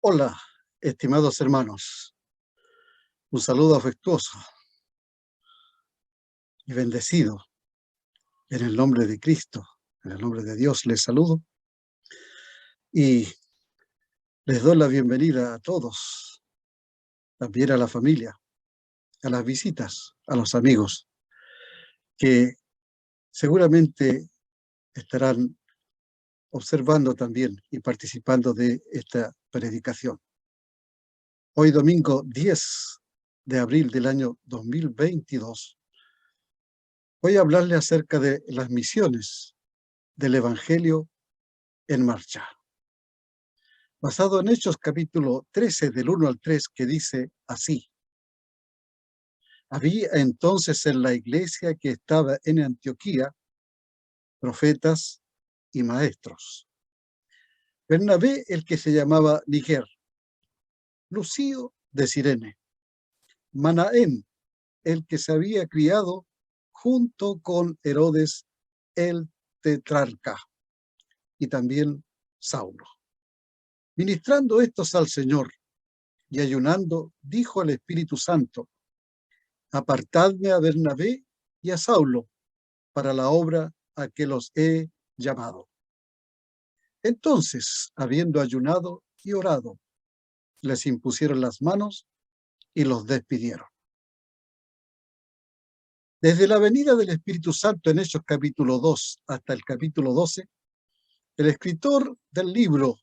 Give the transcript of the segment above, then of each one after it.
Hola, estimados hermanos. Un saludo afectuoso y bendecido en el nombre de Cristo, en el nombre de Dios les saludo y les doy la bienvenida a todos, también a la familia, a las visitas, a los amigos que seguramente estarán observando también y participando de esta predicación. Hoy domingo 10 de abril del año 2022, voy a hablarle acerca de las misiones del Evangelio en marcha, basado en Hechos capítulo 13 del 1 al 3, que dice así: había entonces en la iglesia que estaba en Antioquía profetas y maestros. Bernabé, el que se llamaba Niger, Lucio de Cirene, Manaén, el que se había criado junto con Herodes el tetrarca, y también Saulo. Ministrando estos al Señor y ayunando, dijo al Espíritu Santo: apartadme a Bernabé y a Saulo para la obra a que los he llamado. Entonces, habiendo ayunado y orado, les impusieron las manos y los despidieron. Desde la venida del Espíritu Santo en Hechos capítulo 2 hasta el capítulo 12, el escritor del libro,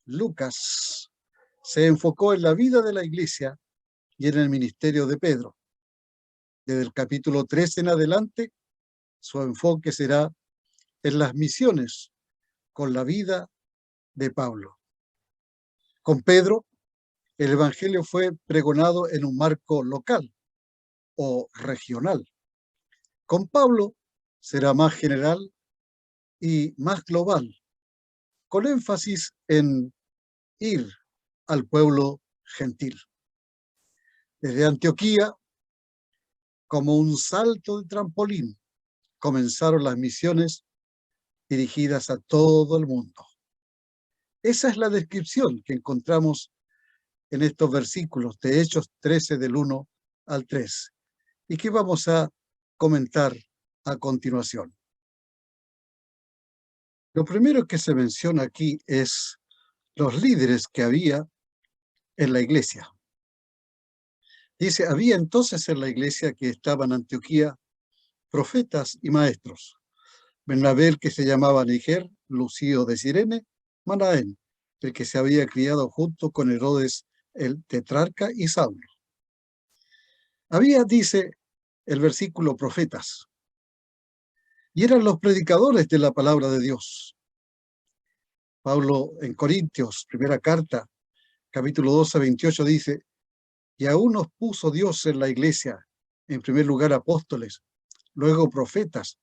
Lucas, se enfocó en la vida de la iglesia y en el ministerio de Pedro. Desde el capítulo 13 en adelante, su enfoque será en las misiones con la vida de Pablo. Con Pedro, el Evangelio fue pregonado en un marco local o regional. Con Pablo será más general y más global, con énfasis en ir al pueblo gentil. Desde Antioquía, como un salto de trampolín, comenzaron las misiones dirigidas a todo el mundo. Esa es la descripción que encontramos en estos versículos de Hechos 13 del 1 al 3 y que vamos a comentar a continuación. Lo primero que se menciona aquí es los líderes que había en la iglesia. Dice, había entonces en la iglesia que estaba en Antioquía profetas y maestros. Bernabé, el que se llamaba Niger, Lucio de Cirene, Manaén, el que se había criado junto con Herodes el tetrarca, y Saulo. Había, dice el versículo, profetas, y eran los predicadores de la palabra de Dios. Pablo en Corintios, primera carta, capítulo 12, 28, dice: y aún nos puso Dios en la iglesia, en primer lugar apóstoles, luego profetas,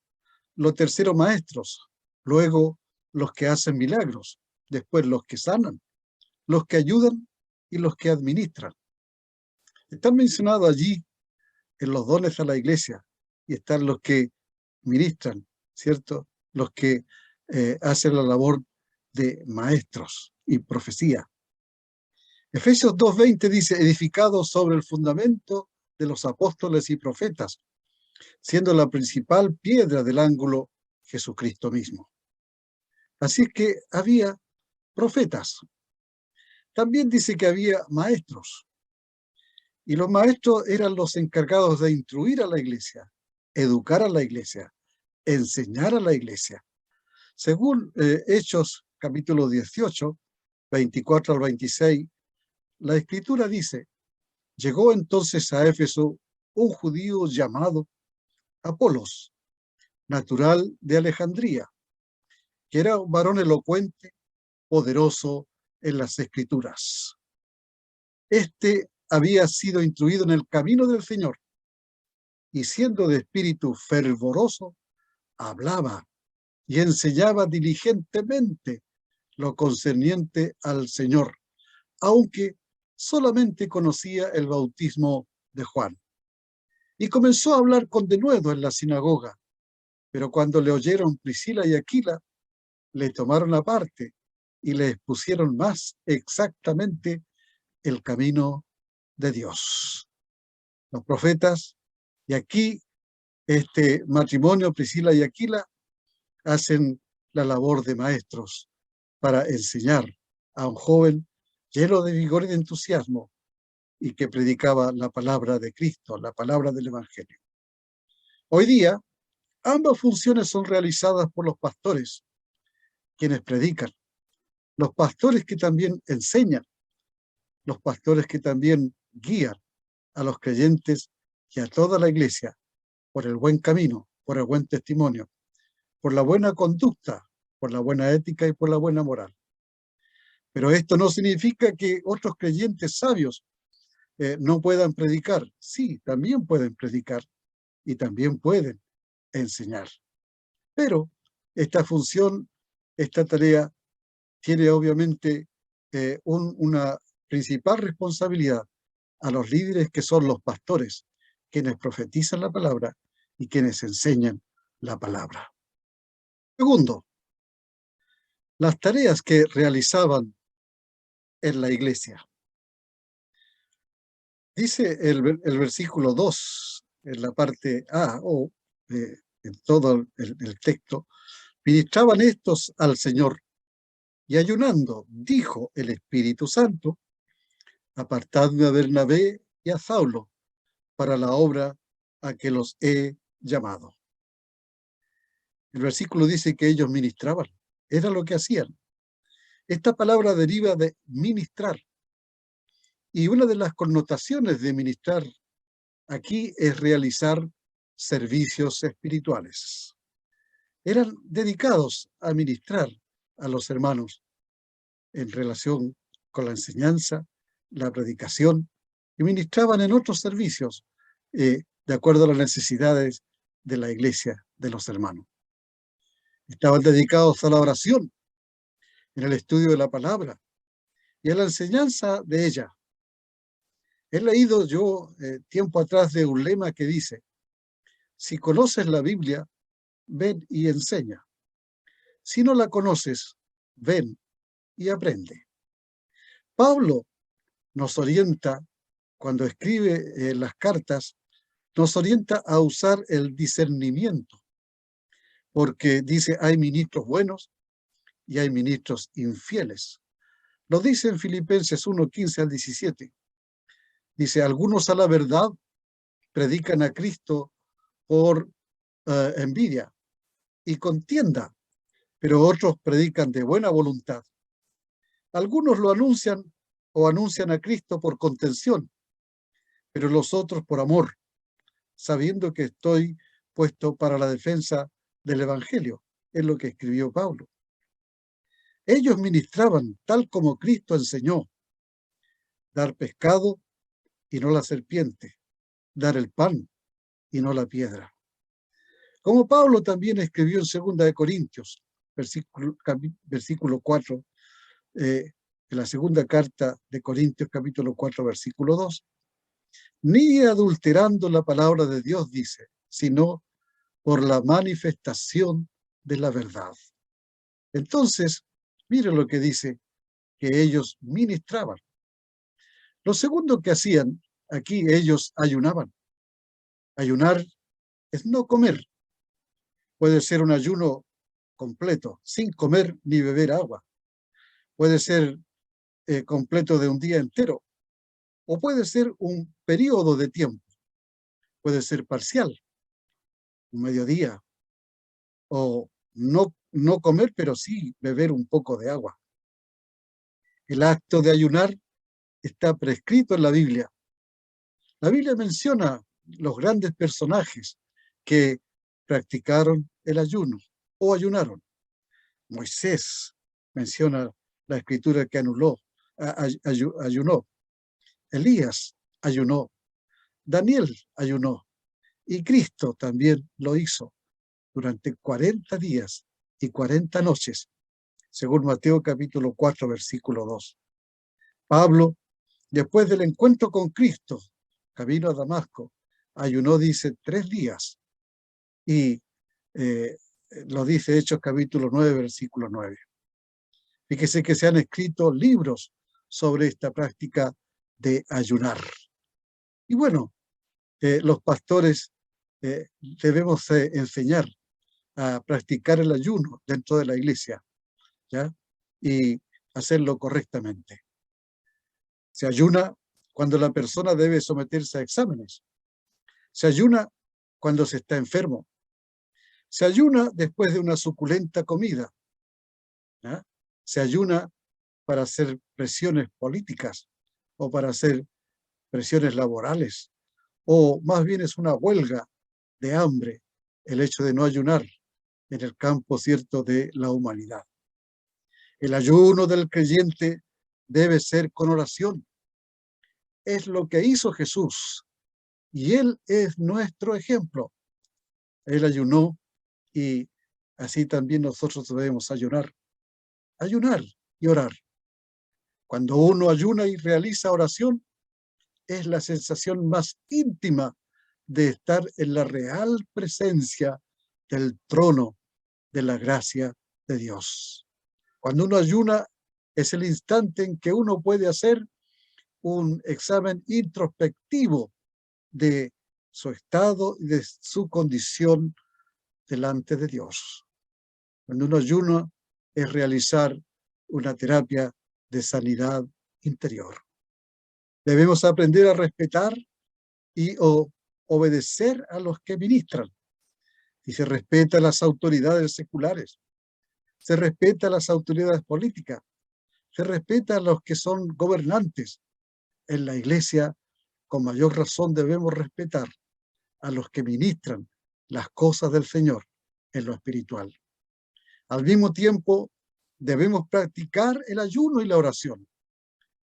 los terceros maestros, luego los que hacen milagros, después los que sanan, los que ayudan y los que administran. Están mencionados allí en los dones a la iglesia, y están los que ministran, ¿cierto? Los que hacen la labor de maestros y profecía. Efesios 2:20 dice, edificados sobre el fundamento de los apóstoles y profetas, siendo la principal piedra del ángulo Jesucristo mismo. Así que había profetas. También dice que había maestros. Y los maestros eran los encargados de instruir a la iglesia, educar a la iglesia, enseñar a la iglesia. Según Hechos capítulo 18, 24 al 26, la escritura dice, llegó entonces a Éfeso un judío llamado Apolos, natural de Alejandría, que era un varón elocuente, poderoso en las escrituras. Este había sido instruido en el camino del Señor y siendo de espíritu fervoroso, hablaba y enseñaba diligentemente lo concerniente al Señor, aunque solamente conocía el bautismo de Juan. Y comenzó a hablar con denuedo en la sinagoga, pero cuando le oyeron Priscila y Aquila, le tomaron aparte y le expusieron más exactamente el camino de Dios. Los profetas, y aquí este matrimonio, Priscila y Aquila, hacen la labor de maestros para enseñar a un joven lleno de vigor y de entusiasmo y que predicaba la palabra de Cristo, la palabra del Evangelio. Hoy día, ambas funciones son realizadas por los pastores, quienes predican, los pastores que también enseñan, los pastores que también guían a los creyentes y a toda la iglesia por el buen camino, por el buen testimonio, por la buena conducta, por la buena ética y por la buena moral. Pero esto no significa que otros creyentes sabios no puedan predicar. Sí, también pueden predicar y también pueden enseñar. Pero esta función, esta tarea, tiene obviamente una principal responsabilidad a los líderes que son los pastores, quienes profetizan la palabra y quienes enseñan la palabra. Segundo, las tareas que realizaban en la iglesia. Dice el versículo 2, en la parte A o en todo el texto, ministraban estos al Señor y ayunando, dijo el Espíritu Santo, apartadme a Bernabé y a Saulo para la obra a que los he llamado. El versículo dice que ellos ministraban, era lo que hacían. Esta palabra deriva de ministrar, y una de las connotaciones de ministrar aquí es realizar servicios espirituales. Eran dedicados a ministrar a los hermanos en relación con la enseñanza, la predicación, y ministraban en otros servicios de acuerdo a las necesidades de la iglesia, de los hermanos. Estaban dedicados a la oración, en el estudio de la palabra y a la enseñanza de ella. He leído yo tiempo atrás de un lema que dice: si conoces la Biblia, ven y enseña. Si no la conoces, ven y aprende. Pablo nos orienta, cuando escribe las cartas, nos orienta a usar el discernimiento, porque dice, hay ministros buenos y hay ministros infieles. Lo dice en Filipenses 1:15 al 17. Dice, algunos a la verdad predican a Cristo por envidia y contienda, pero otros predican de buena voluntad. Algunos lo anuncian o anuncian a Cristo por contención, pero los otros por amor, sabiendo que estoy puesto para la defensa del Evangelio. Es lo que escribió Pablo. Ellos ministraban tal como Cristo enseñó: dar pescado y no la serpiente, dar el pan y no la piedra. Como Pablo también escribió en 2 Corintios, versículo 4, en la segunda carta de Corintios, capítulo 4, versículo 2, ni adulterando la palabra de Dios, dice, sino por la manifestación de la verdad. Entonces, mire lo que dice, que ellos ministraban. Lo segundo que hacían, aquí ellos ayunaban. Ayunar es no comer. Puede ser un ayuno completo, sin comer ni beber agua. Puede ser completo de un día entero, o puede ser un periodo de tiempo. Puede ser parcial, un mediodía, o no comer, pero sí beber un poco de agua. El acto de ayunar está prescrito en la Biblia. La Biblia menciona los grandes personajes que practicaron el ayuno o ayunaron. Moisés menciona la escritura que ayunó. Elías ayunó. Daniel ayunó. Y Cristo también lo hizo durante 40 días y 40 noches, según Mateo capítulo 4, versículo 2. Pablo, después del encuentro con Cristo, camino a Damasco, ayunó, dice, 3 días. Y lo dice Hechos capítulo 9, versículo 9. Fíjese que se han escrito libros sobre esta práctica de ayunar. Y bueno, los pastores debemos enseñar a practicar el ayuno dentro de la iglesia, ¿ya? Y hacerlo correctamente. Se ayuna cuando la persona debe someterse a exámenes. Se ayuna cuando se está enfermo. Se ayuna después de una suculenta comida, ¿ya? Se ayuna para hacer presiones políticas o para hacer presiones laborales, o más bien es una huelga de hambre el hecho de no ayunar en el campo cierto de la humanidad. El ayuno del creyente debe ser con oración. Es lo que hizo Jesús y Él es nuestro ejemplo. Él ayunó y así también nosotros debemos ayunar y orar. Cuando uno ayuna y realiza oración, es la sensación más íntima de estar en la real presencia del trono de la gracia de Dios. Cuando uno ayuna, es el instante en que uno puede hacer un examen introspectivo de su estado y de su condición delante de Dios. Cuando uno ayuna, es realizar una terapia de sanidad interior. Debemos aprender a respetar y obedecer a los que ministran. Y se respeta a las autoridades seculares, se respeta a las autoridades políticas, se respeta a los que son gobernantes. En la iglesia, con mayor razón, debemos respetar a los que ministran las cosas del Señor en lo espiritual. Al mismo tiempo, debemos practicar el ayuno y la oración.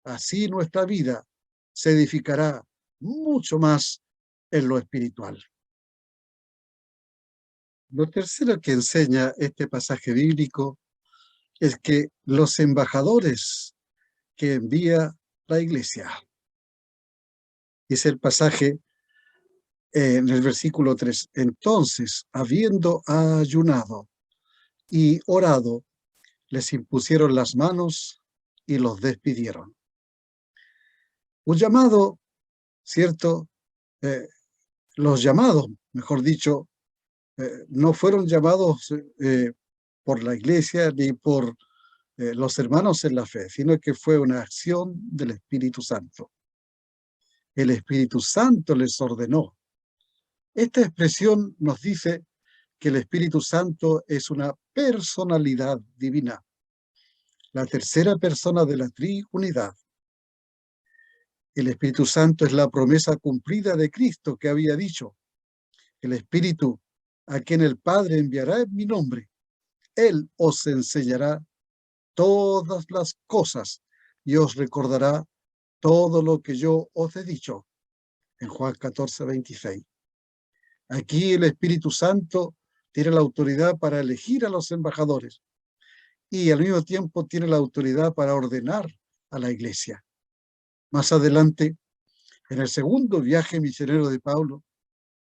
Así nuestra vida se edificará mucho más en lo espiritual. Lo tercero que enseña este pasaje bíblico es que los embajadores que envía la iglesia, dice el pasaje en el versículo 3, entonces, habiendo ayunado y orado, les impusieron las manos y los despidieron. Un llamado, ¿cierto? Los llamados, mejor dicho, no fueron llamados por la iglesia ni por los hermanos en la fe, sino que fue una acción del Espíritu Santo. El Espíritu Santo les ordenó. Esta expresión nos dice que el Espíritu Santo es una personalidad divina, la tercera persona de la Trinidad. El Espíritu Santo es la promesa cumplida de Cristo que había dicho, el Espíritu a quien el Padre enviará en mi nombre, Él os enseñará todas las cosas y os recordará todo lo que yo os he dicho. En Juan 14:26. Aquí el Espíritu Santo tiene la autoridad para elegir a los embajadores y al mismo tiempo tiene la autoridad para ordenar a la iglesia. Más adelante, en el segundo viaje misionero de Pablo,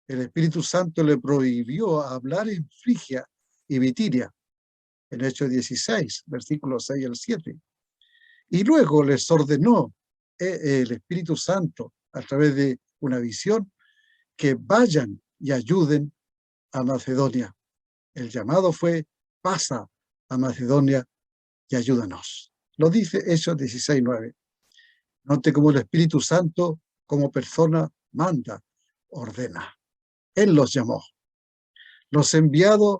el Espíritu Santo le prohibió hablar en Frigia y Bitinia, en Hechos 16, versículos 6 al 7. Y luego les ordenó el Espíritu Santo, a través de una visión, que vayan y ayuden a Macedonia. El llamado fue, pasa a Macedonia y ayúdanos. Lo dice Hechos 16:9. Note cómo el Espíritu Santo, como persona, manda, ordena. Él los llamó. Los enviados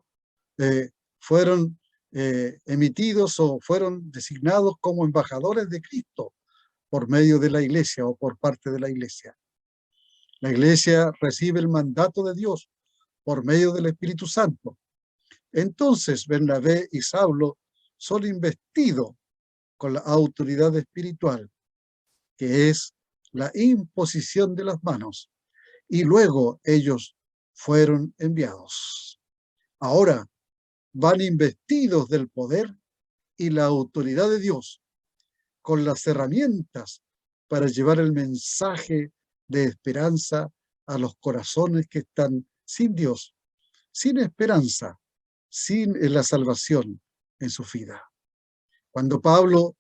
fueron emitidos o fueron designados como embajadores de Cristo por medio de la iglesia o por parte de la iglesia. La iglesia recibe el mandato de Dios por medio del Espíritu Santo. Entonces Bernabé y Saulo son investidos con la autoridad espiritual, que es la imposición de las manos, y luego ellos fueron enviados. Ahora van investidos del poder y la autoridad de Dios, con las herramientas para llevar el mensaje de esperanza a los corazones que están sin Dios, sin esperanza, sin la salvación en su vida. Cuando Pablo,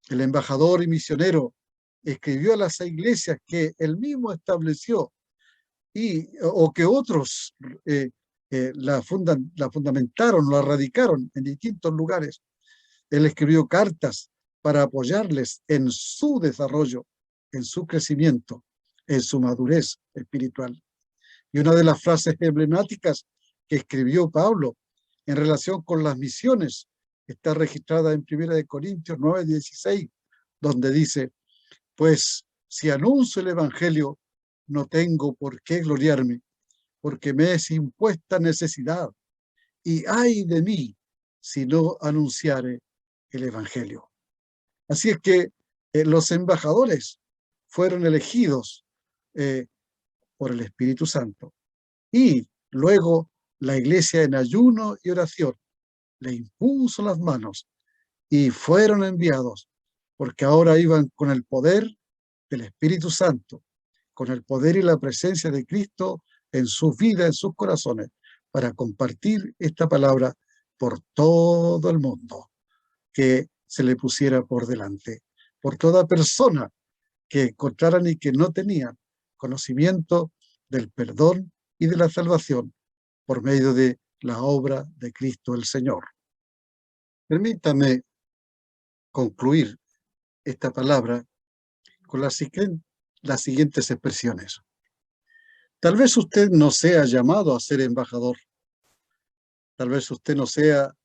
el embajador y misionero, escribió a las iglesias que él mismo estableció o que otros la fundamentaron, la radicaron en distintos lugares, él escribió cartas para apoyarles en su desarrollo, en su crecimiento, en su madurez espiritual. Y una de las frases emblemáticas que escribió Pablo en relación con las misiones está registrada en 1 Corintios 9:16, donde dice: pues si anuncio el evangelio, no tengo por qué gloriarme, porque me es impuesta necesidad, y ay de mí si no anunciare el evangelio. Así es que los embajadores fueron elegidos por el Espíritu Santo, y luego la iglesia, en ayuno y oración, le impuso las manos y fueron enviados, porque ahora iban con el poder del Espíritu Santo, con el poder y la presencia de Cristo en sus vidas, en sus corazones, para compartir esta palabra por todo el mundo que se le pusiera por delante, por toda persona que encontraran y que no tenían conocimiento del perdón y de la salvación por medio de la obra de Cristo el Señor. Permítame concluir esta palabra con las siguientes expresiones. Tal vez usted no sea llamado a ser embajador. Tal vez usted no sea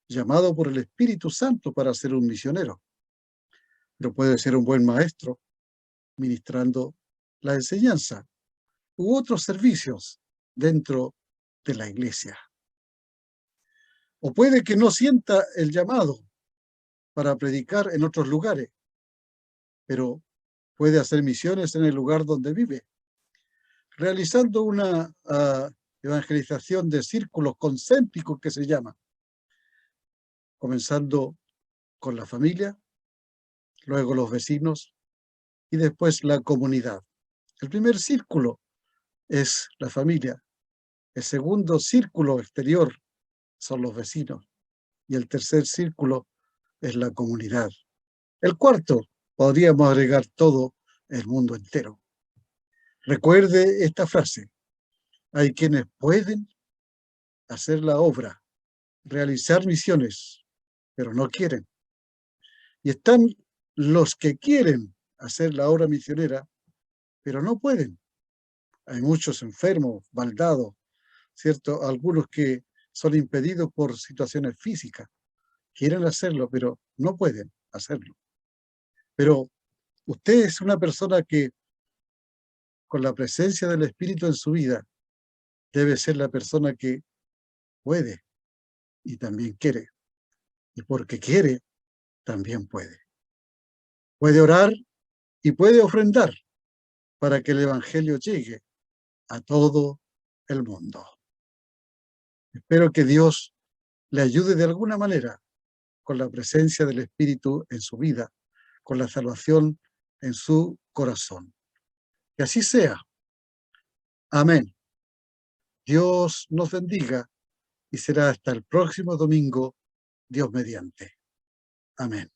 llamado por el Espíritu Santo para ser un misionero, pero puede ser un buen maestro ministrando la enseñanza u otros servicios dentro de la iglesia. O puede que no sienta el llamado para predicar en otros lugares, pero puede hacer misiones en el lugar donde vive, realizando una evangelización de círculos concéntricos que se llama, comenzando con la familia, luego los vecinos y después la comunidad. El primer círculo es la familia, el segundo círculo exterior son los vecinos y el tercer círculo es la comunidad. El cuarto, podríamos agregar todo el mundo entero. Recuerde esta frase: hay quienes pueden hacer la obra, realizar misiones, pero no quieren. Y están los que quieren hacer la obra misionera, pero no pueden. Hay muchos enfermos, baldados, ¿cierto? Algunos que son impedidos por situaciones físicas. Quieren hacerlo, pero no pueden hacerlo. Pero usted es una persona que, con la presencia del Espíritu en su vida, debe ser la persona que puede y también quiere. Y porque quiere, también puede. Puede orar y puede ofrendar para que el Evangelio llegue a todo el mundo. Espero que Dios le ayude de alguna manera con la presencia del Espíritu en su vida, con la salvación en su corazón. Que así sea. Amén. Dios nos bendiga y será hasta el próximo domingo, Dios mediante. Amén.